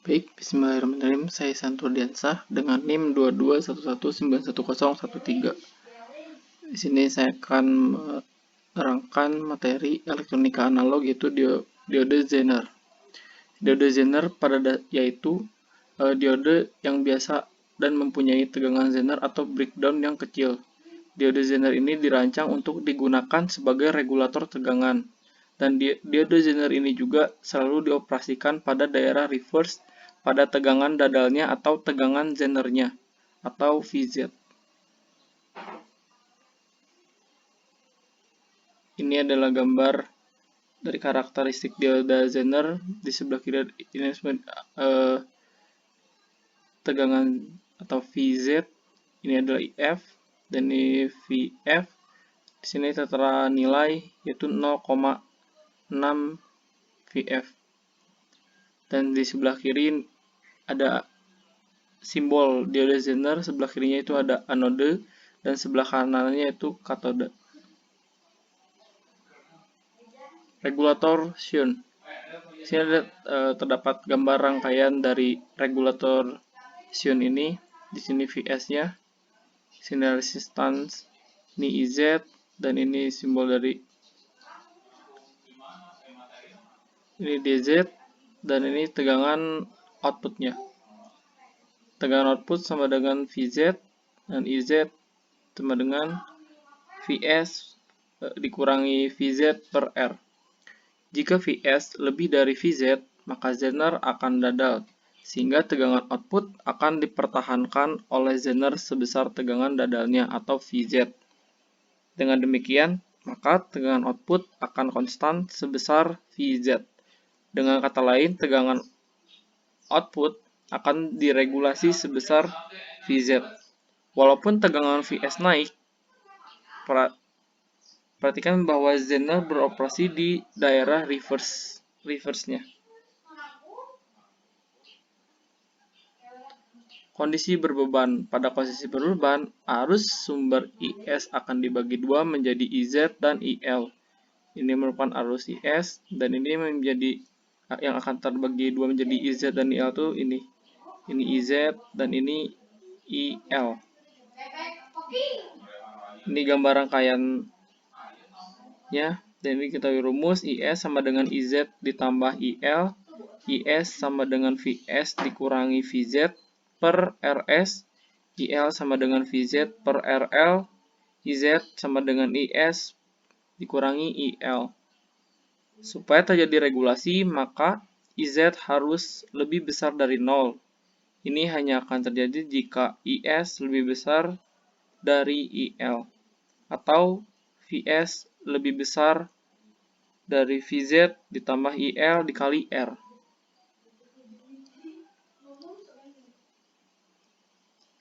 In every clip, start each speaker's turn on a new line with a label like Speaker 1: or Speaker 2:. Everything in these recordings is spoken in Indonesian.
Speaker 1: Baik, bismillahirrahmanirrahim. Saya Santur Diansah dengan NIM 2211911013. Di sini saya akan menerangkan materi elektronika analog yaitu diode Zener. Diode Zener yaitu diode yang biasa dan mempunyai tegangan Zener atau breakdown yang kecil. Diode Zener ini dirancang untuk digunakan sebagai regulator tegangan. Dan diode Zener ini juga selalu dioperasikan pada daerah reverse pada tegangan dadalnya atau tegangan Zenernya atau VZ. Ini adalah gambar dari karakteristik diode Zener. Di sebelah kiri ini tegangan atau VZ. Ini adalah IF dan ini VF. Di sini tertera nilai yaitu 0,6 VF. Dan di sebelah kiri ada simbol diode Zener, sebelah kirinya itu ada anode dan sebelah kanannya itu katode. Regulator Shunt. Di sini ada terdapat gambar rangkaian dari regulator Shunt ini. Di sini VS-nya, di sini resistance, ini IZ dan ini simbol dari ini DZ dan ini tegangan outputnya. Tegangan output sama dengan VZ dan IZ sama dengan VS dikurangi VZ per R. Jika VS lebih dari VZ, maka Zener akan dadal, sehingga tegangan output akan dipertahankan oleh Zener sebesar tegangan dadalnya atau VZ. Dengan demikian, maka tegangan output akan konstan sebesar VZ. Dengan kata lain, tegangan output akan diregulasi sebesar VZ. Walaupun tegangan VS naik, perhatikan bahwa Zener beroperasi di daerah reverse-nya. Kondisi berbeban. Pada kondisi berbeban, arus sumber IS akan dibagi dua menjadi IZ dan IL. Ini merupakan arus IS dan ini menjadi yang akan terbagi dua menjadi IZ dan IL itu ini. Ini IZ dan ini IL. Ini gambar rangkaian dan ini kita rumus IS sama dengan IZ ditambah IL, IS sama dengan VS dikurangi VZ per RS, IL sama dengan VZ per RL, IZ sama dengan IS dikurangi IL. Supaya terjadi regulasi, maka IZ harus lebih besar dari 0. Ini hanya akan terjadi jika IS lebih besar dari IL atau VS lebih besar dari VZ ditambah IL dikali R.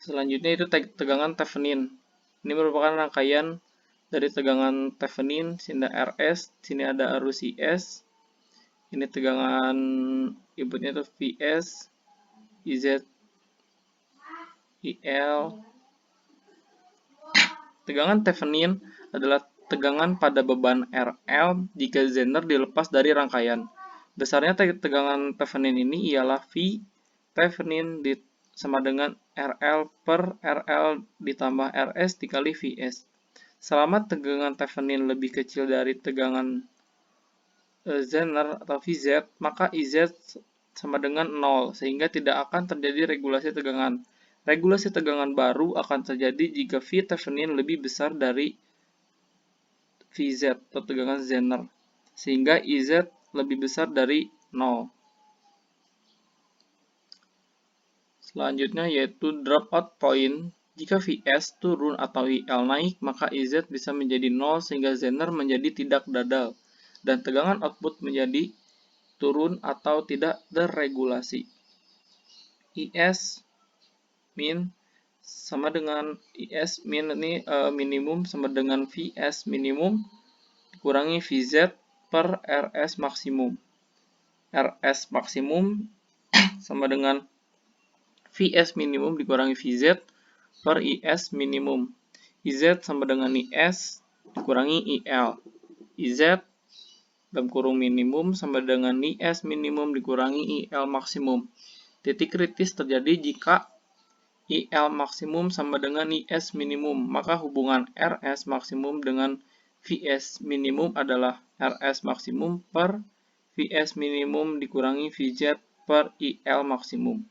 Speaker 1: Selanjutnya itu tegangan Thevenin. Ini merupakan rangkaian dari tegangan Thevenin, sini ada RS, sini ada arus IS. Ini tegangan inputnya itu VS, IZ, IL. Tegangan Thevenin adalah tegangan pada beban RL jika Zener dilepas dari rangkaian. Besarnya tegangan Thevenin ini ialah V Thevenin sama dengan RL per RL ditambah RS dikali VS. Selama tegangan Thevenin lebih kecil dari tegangan Zener atau VZ, maka IZ sama dengan 0, sehingga tidak akan terjadi regulasi tegangan. Regulasi tegangan baru akan terjadi jika V Thevenin lebih besar dari VZ atau tegangan Zener, sehingga IZ lebih besar dari 0. Selanjutnya yaitu dropout point. Jika VS turun atau IL naik, maka IZ bisa menjadi 0 sehingga Zener menjadi tidak dadal dan tegangan output menjadi turun atau tidak terregulasi. IS min sama dengan IS min ini minimum sama dengan VS minimum dikurangi VZ per RS maksimum. RS maksimum sama dengan VS minimum dikurangi VZ per IS minimum. IZ sama dengan IS dikurangi IL. IZ dalam kurung minimum sama dengan IS minimum dikurangi IL maksimum. Titik kritis terjadi jika IL maksimum sama dengan IS minimum, maka hubungan RS maksimum dengan VS minimum adalah RS maksimum per VS minimum dikurangi VZ per IL maksimum.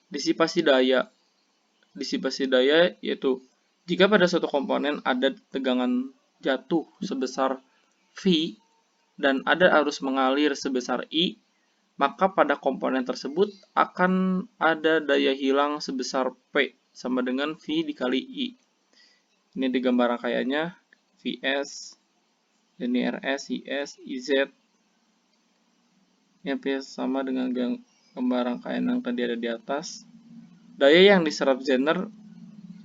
Speaker 1: Disipasi daya. Disipasi daya yaitu jika pada suatu komponen ada tegangan jatuh sebesar V dan ada arus mengalir sebesar I, maka pada komponen tersebut akan ada daya hilang sebesar P sama dengan V dikali I. Ini di gambar rangkaiannya, VS, ini RS, IS, IZ. Yang P sama dengan gambar rangkaian yang tadi ada di atas. Daya yang diserap Zener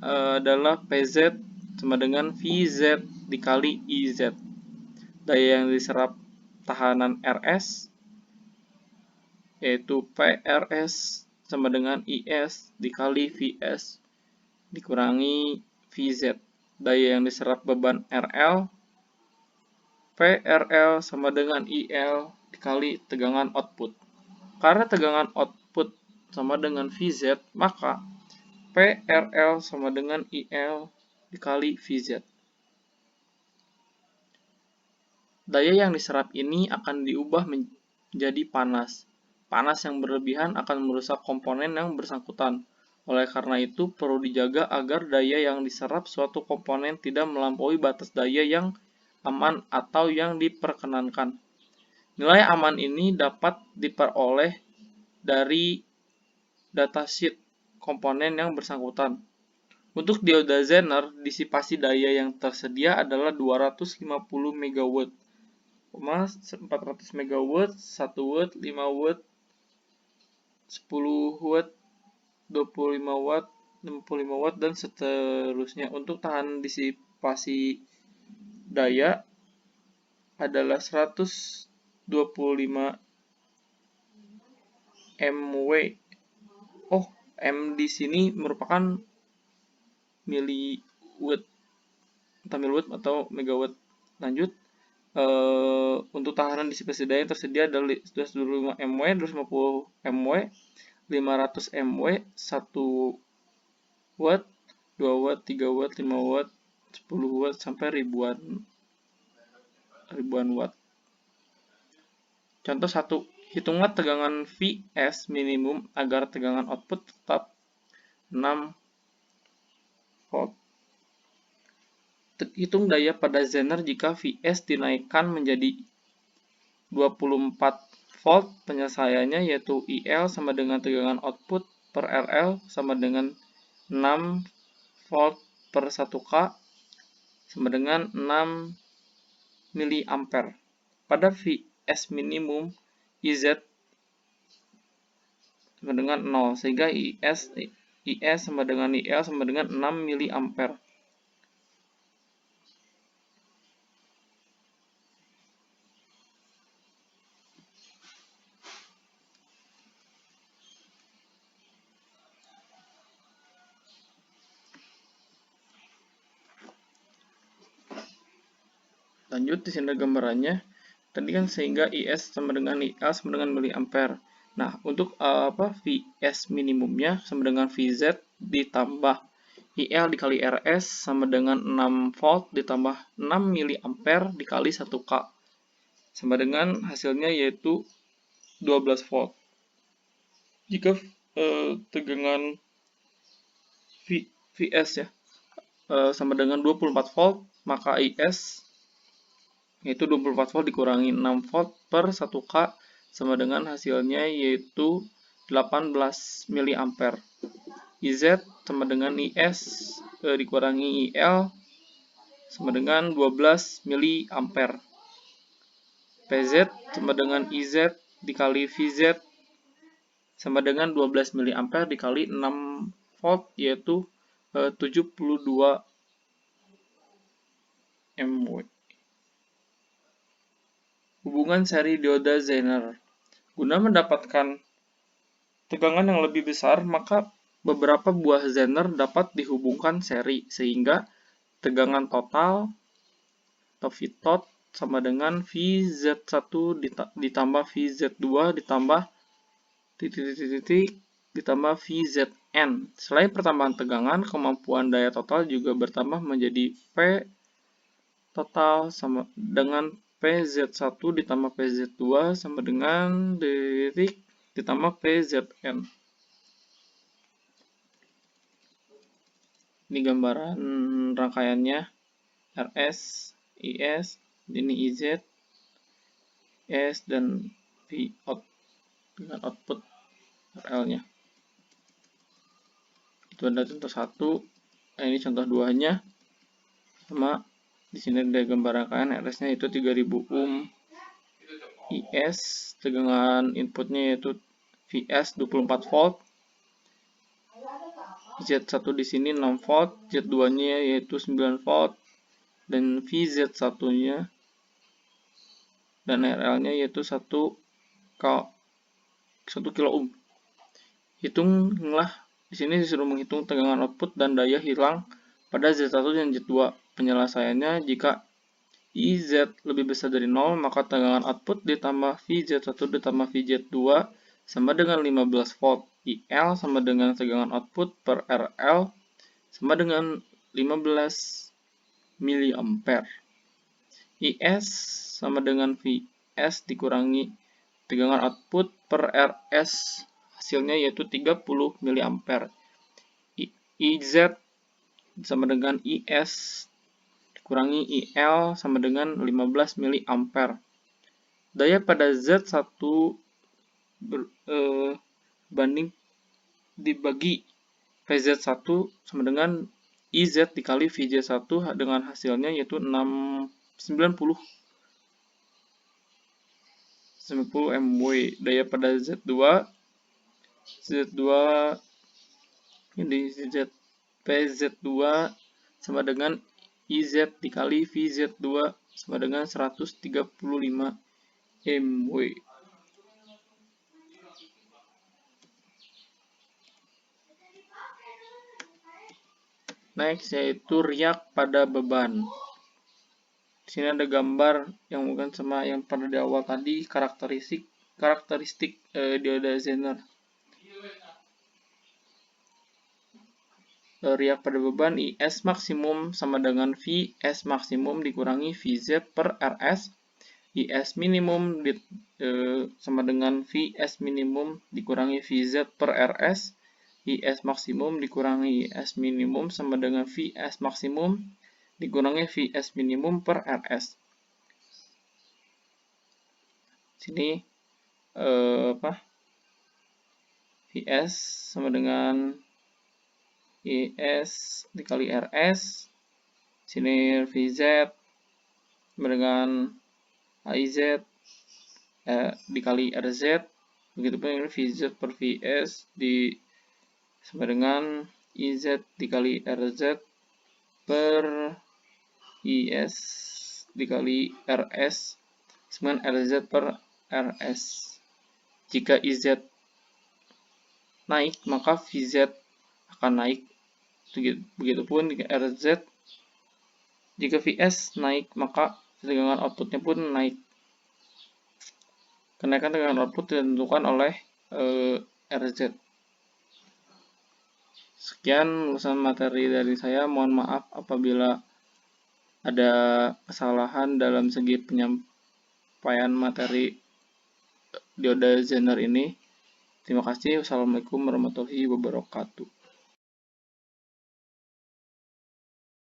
Speaker 1: adalah PZ sama dengan VZ dikali IZ. Daya yang diserap tahanan RS yaitu PRS sama dengan IS dikali VS dikurangi VZ. Daya yang diserap beban RL PRL sama dengan IL dikali tegangan output. Karena tegangan output sama dengan VZ, maka PRL sama dengan IL dikali VZ. Daya yang diserap ini akan diubah menjadi panas. Panas yang berlebihan akan merusak komponen yang bersangkutan. Oleh karena itu, perlu dijaga agar daya yang diserap suatu komponen tidak melampaui batas daya yang aman atau yang diperkenankan. Nilai aman ini dapat diperoleh dari datasheet komponen yang bersangkutan. Untuk dioda Zener, disipasi daya yang tersedia adalah 250 MW, 400 MW, 1 W, 5 W, 10 W, 25 W, 65 W, dan seterusnya. Untuk tahanan disipasi daya adalah 125 MW. Oh, M di sini merupakan miliwatt atau megawatt. Lanjut, untuk tahanan disipasi daya yang tersedia adalah 225 MW, 250 MW, 500 MW, 1 watt, 2 watt, 3 watt, 5 watt, 10 watt, sampai ribuan watt. Contoh 1. Hitunglah tegangan VS minimum agar tegangan output tetap 6 volt. Hitung daya pada Zener jika VS dinaikkan menjadi 24 volt. Penyelesaiannya yaitu IL sama dengan tegangan output per RL sama dengan 6 volt per 1K sama dengan 6 mA. Pada VS minimum, IZ sama dengan 0, sehingga IS sama dengan IL sama dengan 6 mA. Lanjut, di sini gambarannya. Tadi kan sehingga IS sama dengan IL sama dengan miliampere. Nah, untuk VS minimumnya sama dengan VZ ditambah IL dikali RS sama dengan 6 volt ditambah 6 miliampere dikali 1K. Sama dengan hasilnya yaitu 12 volt. Jika tegangan VS ya sama dengan 24 volt, maka IS yaitu 24 volt dikurangi 6 volt per 1K sama dengan hasilnya yaitu 18 mA. IZ sama dengan IS dikurangi IL sama dengan 12 mA. PZ sama dengan IZ dikali VZ sama dengan 12 mA dikali 6 volt yaitu 72 mW. Hubungan seri dioda Zener. Guna mendapatkan tegangan yang lebih besar, maka beberapa buah Zener dapat dihubungkan seri, sehingga tegangan total atau Vtot sama dengan VZ1 ditambah VZ2 ditambah titik ditambah VZN. Selain pertambahan tegangan, kemampuan daya total juga bertambah menjadi P total sama dengan PZ1 ditambah PZ2 sama dengan titik ditambah PZN. Ini gambaran rangkaiannya, RS, IS, ini IZ, S, dan V out dengan output RL-nya. Itu ada contoh 1, ini contoh 2-nya. Sama di sini ada gambar rangkaian RS-nya itu 3000 ohm. IS tegangan inputnya yaitu VS 24 volt. Z1 di sini 6 volt, Z2-nya yaitu 9 volt, dan VZ1-nya dan RL-nya yaitu 1 kilo ohm. Hitunglah, di sini disuruh menghitung tegangan output dan daya hilang pada Z1 dan Z2. Penyelesaiannya, jika IZ lebih besar dari 0, maka tegangan output ditambah VZ1 ditambah VZ2 sama dengan 15 volt. IL sama dengan tegangan output per RL sama dengan 15 mA. IS sama dengan VS dikurangi tegangan output per RS, hasilnya yaitu 30 mA. IZ sama dengan IS dikurangi IL sama dengan 15 mA. Daya pada Z1 banding dibagi PZ1 sama dengan IZ dikali VJ1 dengan hasilnya yaitu 90 MW. Daya pada Z2 ini PZ2 sama dengan IZ dikali VZ2 sama dengan 135 MW. Next yaitu riak pada beban. Di sini ada gambar yang bukan sama yang pada di awal tadi, karakteristik dioda Zener. Riak pada beban IS maksimum sama dengan VS maksimum dikurangi VZ per RS. IS minimum sama dengan VS minimum dikurangi VZ per RS. IS maksimum dikurangi IS minimum sama dengan VS maksimum dikurangi VS minimum per RS. Sini VS sama dengan IS dikali RS. Sini VZ sama dengan IZ dikali RZ. Begitupun ini VZ per VS sama dengan IZ dikali RZ per IS dikali RS sama dengan RZ per RS. Jika IZ naik, maka VZ akan naik. Begitupun jika RZ. Jika VS naik, maka tegangan outputnya pun naik. Kenaikan tegangan output ditentukan oleh RZ. Sekian ulasan materi dari saya. Mohon maaf apabila ada kesalahan dalam segi penyampaian materi dioda Zener ini. Terima kasih. Wassalamualaikum warahmatullahi wabarakatuh.